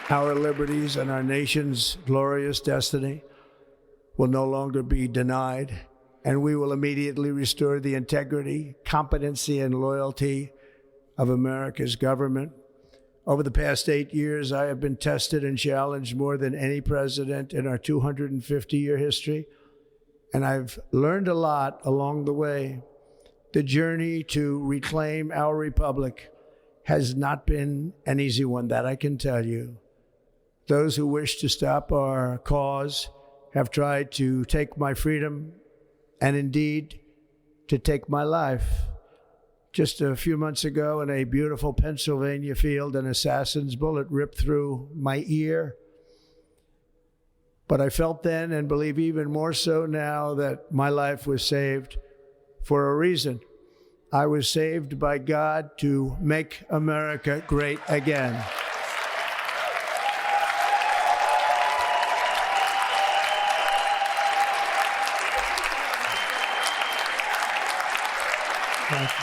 Our liberties and our nation's glorious destiny will no longer be denied, and we will immediately restore the integrity, competency, and loyalty of America's government. Over the past 8 years, I have been tested and challenged more than any president in our 250-year history, and I've learned a lot along the way. The journey to reclaim our republic has not been an easy one, that I can tell you. Those who wish to stop our cause have tried to take my freedom and indeed to take my life. Just a few months ago in a beautiful Pennsylvania field, an assassin's bullet ripped through my ear. But I felt then, and believe even more so now, that my life was saved for a reason. I was saved by God to make America great again. Thank you.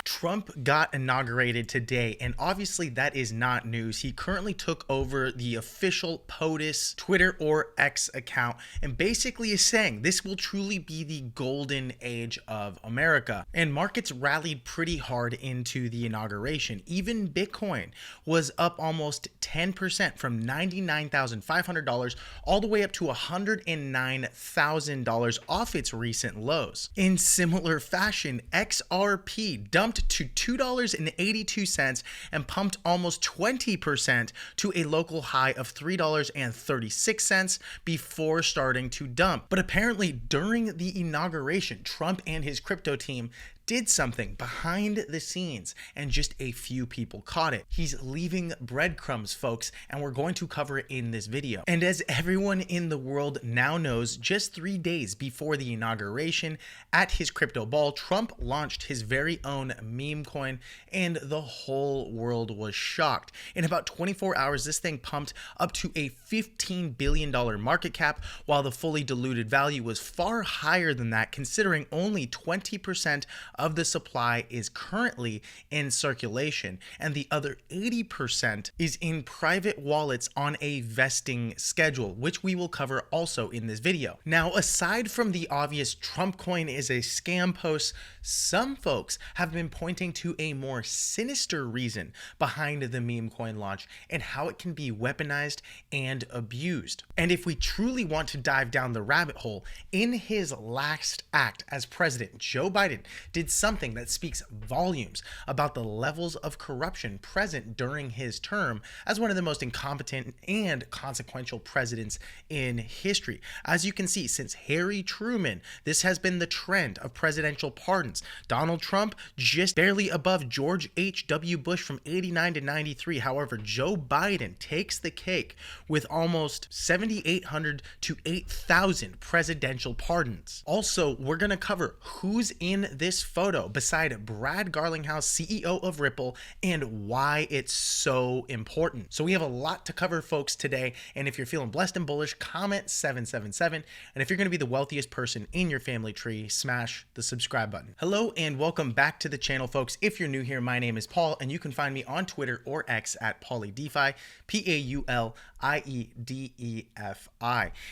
Trump got inaugurated today, and obviously that is not news. He currently took over the official POTUS Twitter or X account and basically is saying this will truly be the golden age of America. And markets rallied pretty hard into the inauguration. Even Bitcoin was up almost 10% from $99,500 all the way up to $109,000 off its recent lows. In similar fashion, XRP dumped to $2.82 and pumped almost 20% to a local high of $3.36 before starting to dump. But apparently during the inauguration, Trump and his crypto team did something behind the scenes and just a few people caught it. He's leaving breadcrumbs, folks, and we're going to cover it in this video. And as everyone in the world now knows, just 3 days before the inauguration at his crypto ball, Trump launched his very own meme coin and the whole world was shocked. In about 24 hours, this thing pumped up to a $15 billion market cap, while the fully diluted value was far higher than that, considering only 20% of the supply is currently in circulation, and the other 80% is in private wallets on a vesting schedule, which we will cover also in this video. Now, aside from the obvious Trump coin is a scam post, some folks have been pointing to a more sinister reason behind the meme coin launch and how it can be weaponized and abused. And if we truly want to dive down the rabbit hole, in his last act as president, Joe Biden did something that speaks volumes about the levels of corruption present during his term as one of the most incompetent and consequential presidents in history. As you can see, since Harry Truman, this has been the trend of presidential pardons. Donald Trump just barely above George H.W. Bush from 89 to 93. However, Joe Biden takes the cake with almost 7,800 to 8,000 presidential pardons. Also, we're going to cover who's in this photo beside Brad Garlinghouse, CEO of Ripple, and why it's so important. So we have a lot to cover, folks, today. And if you're feeling blessed and bullish, comment 777. And if you're going to be the wealthiest person in your family tree, smash the subscribe button. Hello and welcome back to the channel, folks. If you're new here, my name is Paul, and you can find me on Twitter or X at PauliDefi, PauliDefi.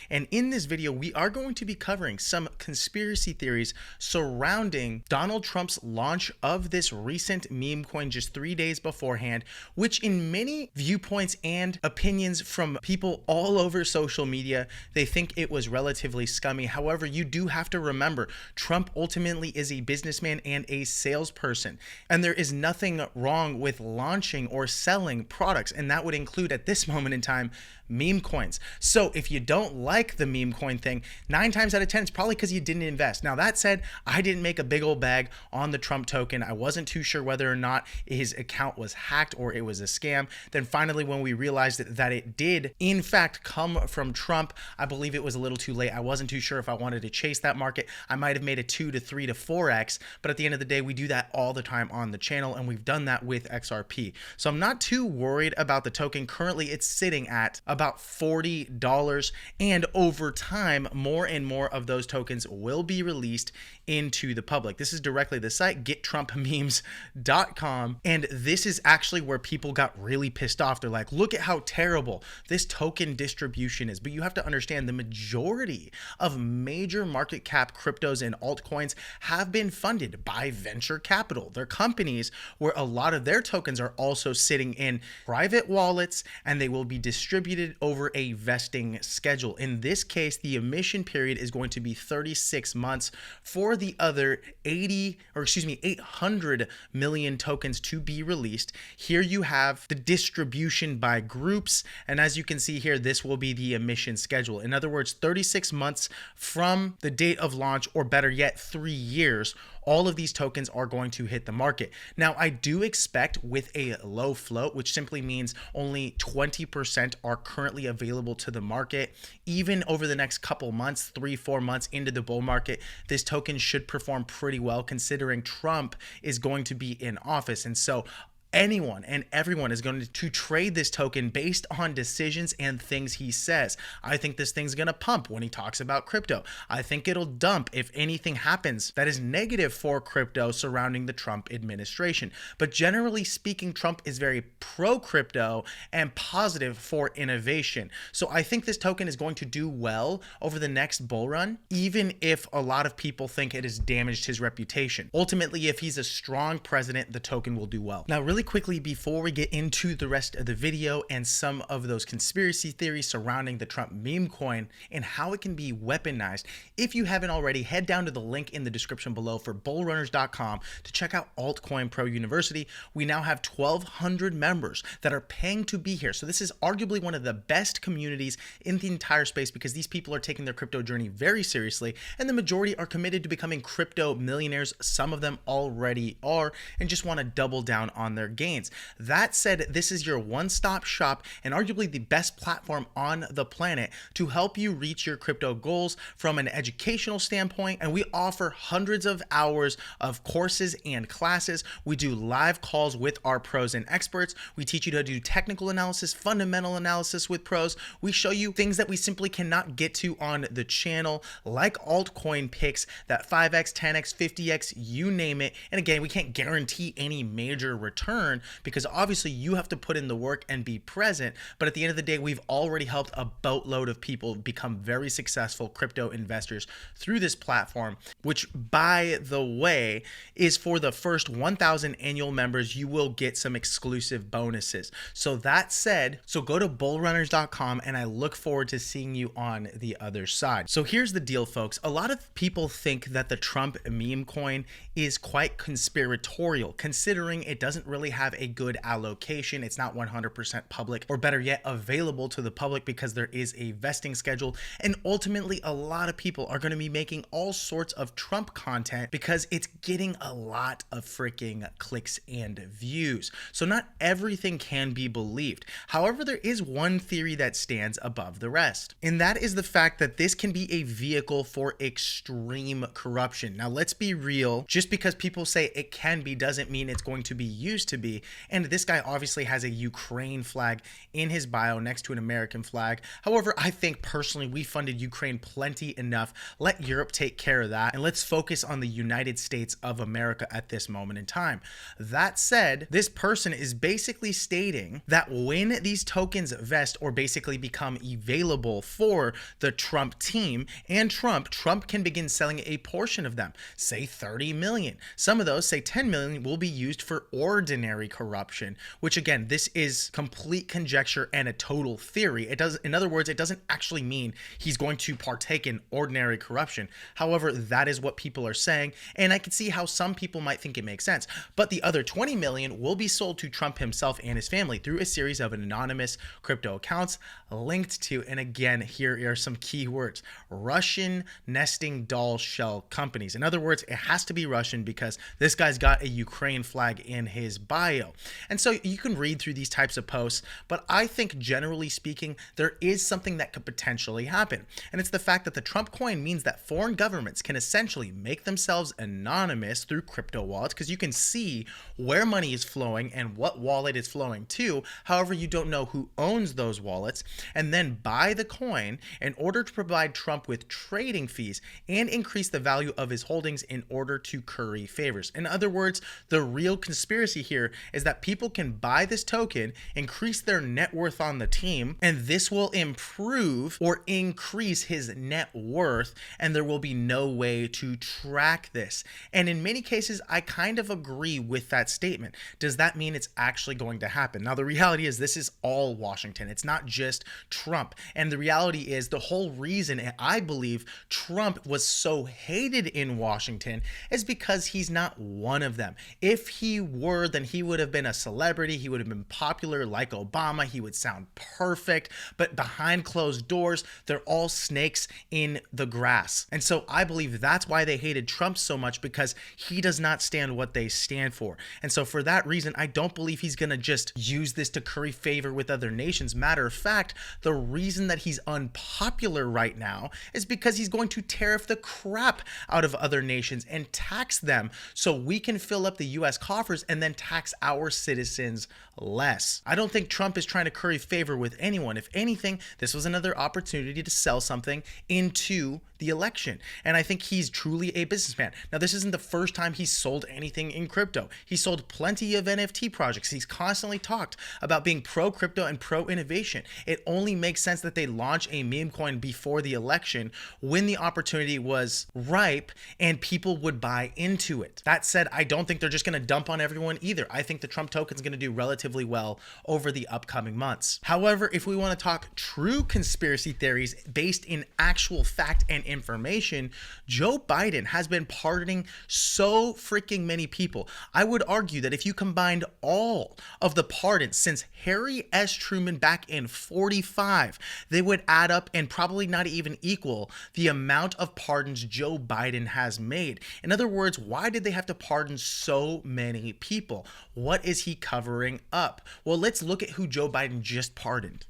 And in this video, we are going to be covering some conspiracy theories surrounding Donald Trump's launch of this recent meme coin just 3 days beforehand, which in many viewpoints and opinions from people all over social media, they think it was relatively scummy. However, you do have to remember, Trump ultimately is a businessman and a salesperson, and there is nothing wrong with launching or selling products, and that would include at this moment in time meme coins. So if you don't like the meme coin thing, 9 times out of 10 it's probably because you didn't invest. Now that said, I didn't make a big old bag on the Trump token. I wasn't too sure whether or not his account was hacked or it was a scam. Then finally, when we realized that it did in fact come from Trump, I believe it was a little too late. I wasn't too sure if I wanted to chase that market. I might have made a 2 to 3 to 4x, but at the end of the day, we do that all the time on the channel, and we've done that with XRP. So I'm not too worried about the token. Currently, it's sitting at about $40. And over time, more and more of those tokens will be released into the public. This is directly the site, gettrumpmemes.com. And this is actually where people got really pissed off. They're like, look at how terrible this token distribution is. But you have to understand the majority of major market cap cryptos and altcoins have been funded by venture capital. They're companies where a lot of their tokens are also sitting in private wallets, and they will be distributed over a vesting schedule. In this case, the emission period is going to be 36 months for the other 800 million tokens to be released. Here you have the distribution by groups, and as you can see here, this will be the emission schedule. In other words, 36 months from the date of launch, or better yet, 3 years, all of these tokens are going to hit the market. Now, I do expect with a low float, which simply means only 20% are currently available to the market, even over the next couple months, 3-4 months into the bull market, this token should perform pretty well considering Trump is going to be in office. And so anyone and everyone is going to trade this token based on decisions and things he says. I think this thing's going to pump when he talks about crypto. I think it'll dump if anything happens that is negative for crypto surrounding the Trump administration. But generally speaking, Trump is very pro-crypto and positive for innovation. So I think this token is going to do well over the next bull run, even if a lot of people think it has damaged his reputation. Ultimately, if he's a strong president, the token will do well. Now, really quickly, before we get into the rest of the video and some of those conspiracy theories surrounding the Trump meme coin and how it can be weaponized, if you haven't already, head down to the link in the description below for bullrunners.com to check out Altcoin Pro University. We now have 1,200 members that are paying to be here. So this is arguably one of the best communities in the entire space because these people are taking their crypto journey very seriously, and the majority are committed to becoming crypto millionaires. Some of them already are and just want to double down on their gains. That said, this is your one-stop shop and arguably the best platform on the planet to help you reach your crypto goals from an educational standpoint. And we offer hundreds of hours of courses and classes. We do live calls with our pros and experts. We teach you to do technical analysis, fundamental analysis with pros. We show you things that we simply cannot get to on the channel, like altcoin picks, that 5x, 10x, 50x, you name it. And again, we can't guarantee any major return because obviously you have to put in the work and be present. But at the end of the day, we've already helped a boatload of people become very successful crypto investors through this platform, which, by the way, is for the first 1,000 annual members, you will get some exclusive bonuses. So that said, go to bullrunners.com and I look forward to seeing you on the other side. So here's the deal, folks. A lot of people think that the Trump meme coin is quite conspiratorial, considering it doesn't really have a good allocation. It's not 100% public, or better yet, available to the public because there is a vesting schedule. And ultimately, a lot of people are going to be making all sorts of Trump content because it's getting a lot of freaking clicks and views. So not everything can be believed. However, there is one theory that stands above the rest, and that is the fact that this can be a vehicle for extreme corruption. Now, let's be real. Just because people say it can be doesn't mean it's going to be used to be. And this guy obviously has a Ukraine flag in his bio next to an American flag. However, I think personally we funded Ukraine plenty enough. Let Europe take care of that, and let's focus on the United States of America at this moment in time. That said, this person is basically stating that when these tokens vest or basically become available for the Trump team and Trump can begin selling a portion of them, say 30 million. Some of those, say 10 million, will be used for ordinary corruption, which again, this is complete conjecture and a total theory. In other words, it doesn't actually mean he's going to partake in ordinary corruption. However, that is what people are saying, and I can see how some people might think it makes sense. But the other 20 million will be sold to Trump himself and his family through a series of anonymous crypto accounts linked to, and again, here are some keywords, Russian nesting doll shell companies. In other words, it has to be Russian because this guy's got a Ukraine flag in his bio. bio. And so you can read through these types of posts, but I think generally speaking, there is something that could potentially happen. And it's the fact that the Trump coin means that foreign governments can essentially make themselves anonymous through crypto wallets, because you can see where money is flowing and what wallet it's flowing to. However, you don't know who owns those wallets, and then buy the coin in order to provide Trump with trading fees and increase the value of his holdings in order to curry favors. In other words, the real conspiracy here is that people can buy this token, increase their net worth on the team, and this will improve or increase his net worth, and there will be no way to track this. And in many cases, I kind of agree with that statement. Does that mean it's actually going to happen? Now, the reality is this is all Washington. It's not just Trump. And the reality is the whole reason I believe Trump was so hated in Washington is because he's not one of them. If he were, then he would have been a celebrity. He would have been popular like Obama. He would sound perfect. But behind closed doors, they're all snakes in the grass. And so I believe that's why they hated Trump so much, because he does not stand what they stand for. And so for that reason, I don't believe he's going to just use this to curry favor with other nations. Matter of fact, the reason that he's unpopular right now is because he's going to tariff the crap out of other nations and tax them so we can fill up the US coffers and then tax our citizens less. I don't think Trump is trying to curry favor with anyone. If anything, this was another opportunity to sell something into the election. And I think he's truly a businessman. Now, this isn't the first time he's sold anything in crypto. He sold plenty of NFT projects. He's constantly talked about being pro-crypto and pro-innovation. It only makes sense that they launch a meme coin before the election when the opportunity was ripe and people would buy into it. That said, I don't think they're just going to dump on everyone either. I think the Trump token is going to do relatively well over the upcoming months. However, if we want to talk true conspiracy theories based in actual fact and information, Joe Biden has been pardoning so freaking many people. I would argue that if you combined all of the pardons since Harry S. Truman back in 45, they would add up and probably not even equal the amount of pardons Joe Biden has made. In other words, why did they have to pardon so many people? What is he covering up? Well, let's look at who Joe Biden just pardoned.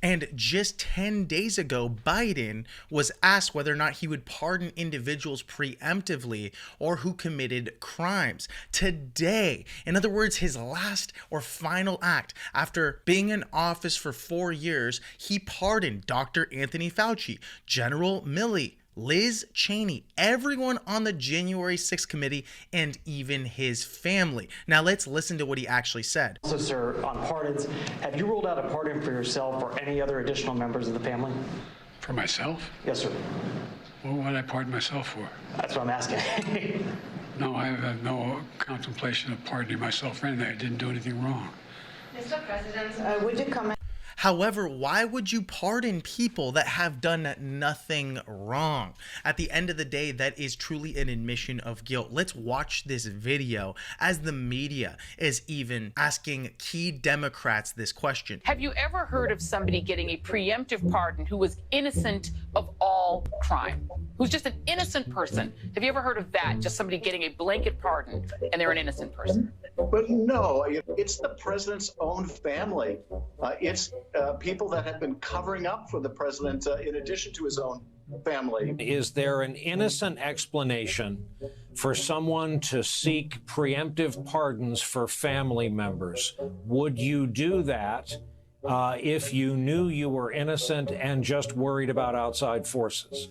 And just 10 days ago, Biden was asked whether or not he would pardon individuals preemptively or who committed crimes. Today, in other words, his last or final act after being in office for 4 years, he pardoned Dr. Anthony Fauci, General Milley, Liz Cheney, everyone on the January 6th committee, and even his family. Now let's listen to what he actually said. Also, sir, on pardons, have you ruled out a pardon for yourself or any other additional members of the family? For myself? Yes, sir. What would I pardon myself for? That's what I'm asking. No, I have no contemplation of pardoning myself for anything. I didn't do anything wrong. Mr. President, would you comment? However, why would you pardon people that have done nothing wrong? At the end of the day, that is truly an admission of guilt. Let's watch this video as the media is even asking key Democrats this question. Have you ever heard of somebody getting a preemptive pardon who was innocent of all crime? Who's just an innocent person? Have you ever heard of that? Just somebody getting a blanket pardon and they're an innocent person? But no, it's the president's own family. It's people that have been covering up for the president in addition to his own family. Is there an innocent explanation for someone to seek preemptive pardons for family members? Would you do that if you knew you were innocent and just worried about outside forces?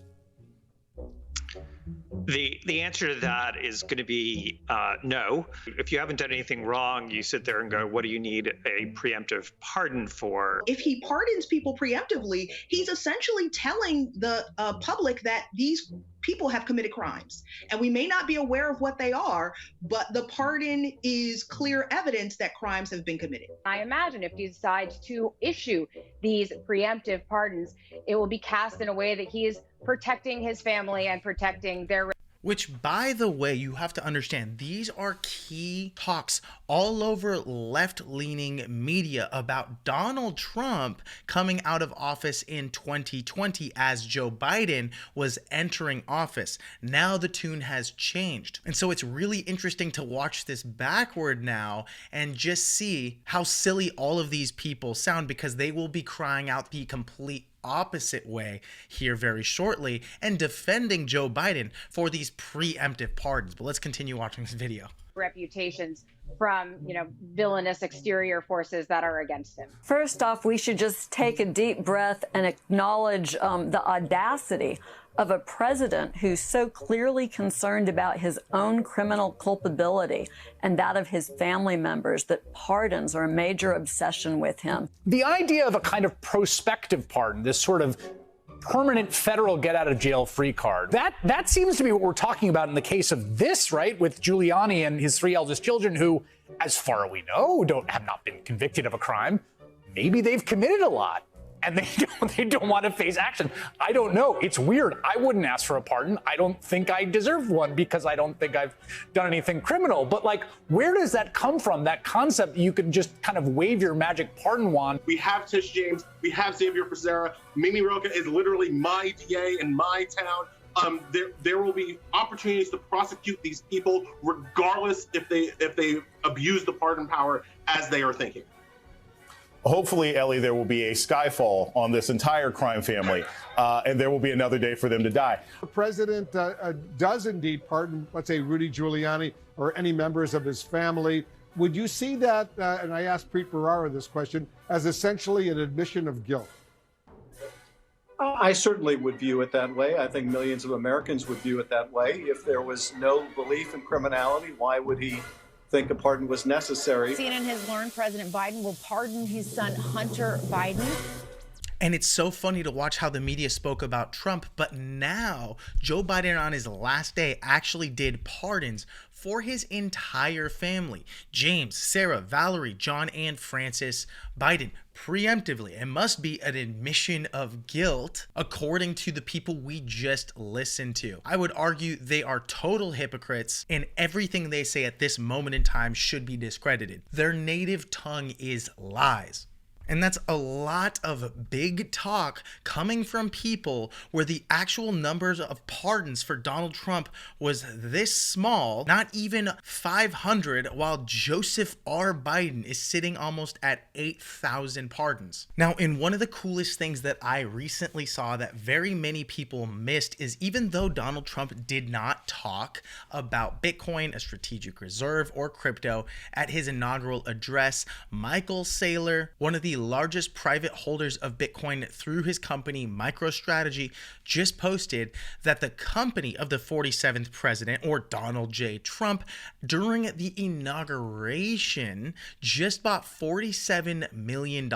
The answer to that is going to be no. If you haven't done anything wrong, you sit there and go, what do you need a preemptive pardon for? If he pardons people preemptively, he's essentially telling the public that these people have committed crimes. And we may not be aware of what they are, but the pardon is clear evidence that crimes have been committed. I imagine if he decides to issue these preemptive pardons, it will be cast in a way that he is protecting his family and protecting their... Which, by the way, you have to understand, these are key talks all over left-leaning media about Donald Trump coming out of office in 2020 as Joe Biden was entering office. Now the tune has changed. And so it's really interesting to watch this backward now and just see how silly all of these people sound, because they will be crying out the complete opposite way here very shortly and defending Joe Biden for these preemptive pardons. But let's continue watching this video. Reputations from, villainous exterior forces that are against him. First off, we should just take a deep breath and acknowledge the audacity of a president who's so clearly concerned about his own criminal culpability and that of his family members that pardons are a major obsession with him. The idea of a kind of prospective pardon, this sort of permanent federal get-out-of-jail-free card, that seems to be what we're talking about in the case of this, right, with Giuliani and his 3 eldest children who, as far as we know, have not been convicted of a crime. Maybe they've committed a lot, and they don't want to face action. I don't know. It's weird. I wouldn't ask for a pardon. I don't think I deserve one because I don't think I've done anything criminal. But where does that come from? That concept that you can just kind of wave your magic pardon wand. We have Tish James. We have Xavier Becerra. Mimi Rocha is literally my DA in my town. There will be opportunities to prosecute these people regardless if they abuse the pardon power as they are thinking. Hopefully, Ellie, there will be a skyfall on this entire crime family, and there will be another day for them to die. The president does indeed pardon, let's say, Rudy Giuliani or any members of his family. Would you see that, and I asked Preet Bharara this question, as essentially an admission of guilt? I certainly would view it that way. I think millions of Americans would view it that way. If there was no belief in criminality, why would he think a pardon was necessary? CNN has learned President Biden will pardon his son Hunter Biden. And it's so funny to watch how the media spoke about Trump, but now Joe Biden on his last day actually did pardons for his entire family. James, Sarah, Valerie, John, and Francis Biden, preemptively. It must be an admission of guilt, according to the people we just listened to. I would argue they are total hypocrites, and everything they say at this moment in time should be discredited. Their native tongue is lies. And that's a lot of big talk coming from people where the actual numbers of pardons for Donald Trump was this small, not even 500, while Joseph R. Biden is sitting almost at 8,000 pardons. Now, in one of the coolest things that I recently saw that very many people missed is, even though Donald Trump did not talk about Bitcoin, a strategic reserve, or crypto at his inaugural address, Michael Saylor, one of the largest private holders of Bitcoin through his company MicroStrategy, just posted that the company of the 47th president, or Donald J. Trump, during the inauguration just bought $47 million in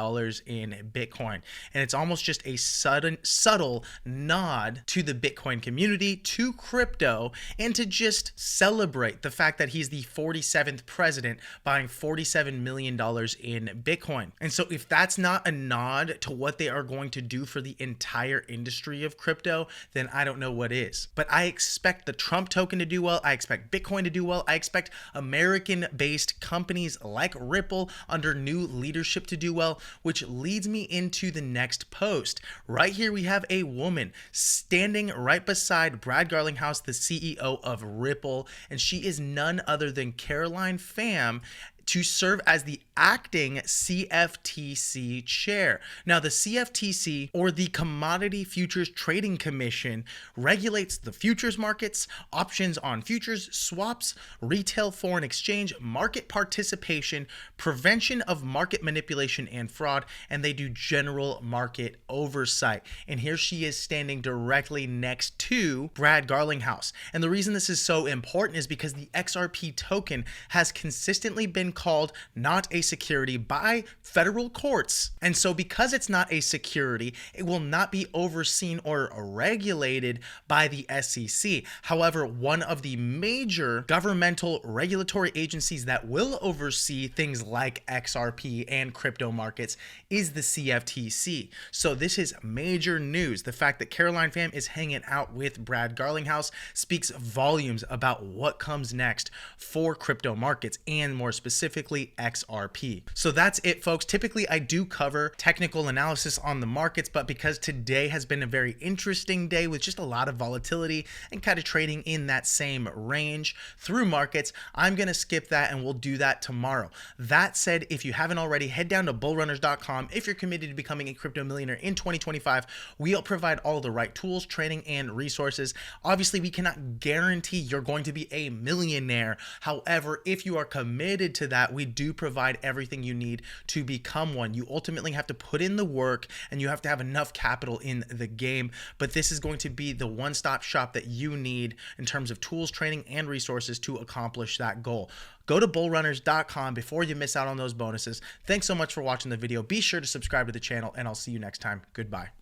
Bitcoin. And it's almost just a subtle nod to the Bitcoin community, to crypto, and to just celebrate the fact that he's the 47th president buying $47 million in Bitcoin. And so if that's not a nod to what they are going to do for the entire industry of crypto, then I don't know what is. But I expect the Trump token to do well. I expect Bitcoin to do well. I expect American-based companies like Ripple under new leadership to do well, which leads me into the next post. Right here we have a woman standing right beside Brad Garlinghouse, the CEO of Ripple, and she is none other than Caroline Pham, to serve as the acting CFTC chair. Now, the CFTC, or the Commodity Futures Trading Commission, regulates the futures markets, options on futures, swaps, retail foreign exchange, market participation, prevention of market manipulation and fraud, and they do general market oversight. And here she is standing directly next to Brad Garlinghouse. And the reason this is so important is because the XRP token has consistently been called not a security by federal courts. And so because it's not a security, it will not be overseen or regulated by the SEC. However, one of the major governmental regulatory agencies that will oversee things like XRP and crypto markets is the CFTC. So this is major news. The fact that Caroline Pham is hanging out with Brad Garlinghouse speaks volumes about what comes next for crypto markets and more specifically XRP. So that's it, folks. Typically I do cover technical analysis on the markets, but because today has been a very interesting day with just a lot of volatility and kind of trading in that same range through markets, I'm going to skip that and we'll do that tomorrow. That said, if you haven't already, head down to bullrunners.com. If you're committed to becoming a crypto millionaire in 2025, we'll provide all the right tools, training, and resources. Obviously, we cannot guarantee you're going to be a millionaire. However, if you are committed to that, we do provide everything you need to become one. You ultimately have to put in the work and you have to have enough capital in the game, but this is going to be the one-stop shop that you need in terms of tools, training, and resources to accomplish that goal. Go to bullrunners.com before you miss out on those bonuses. Thanks so much for watching the video. Be sure to subscribe to the channel and I'll see you next time. Goodbye.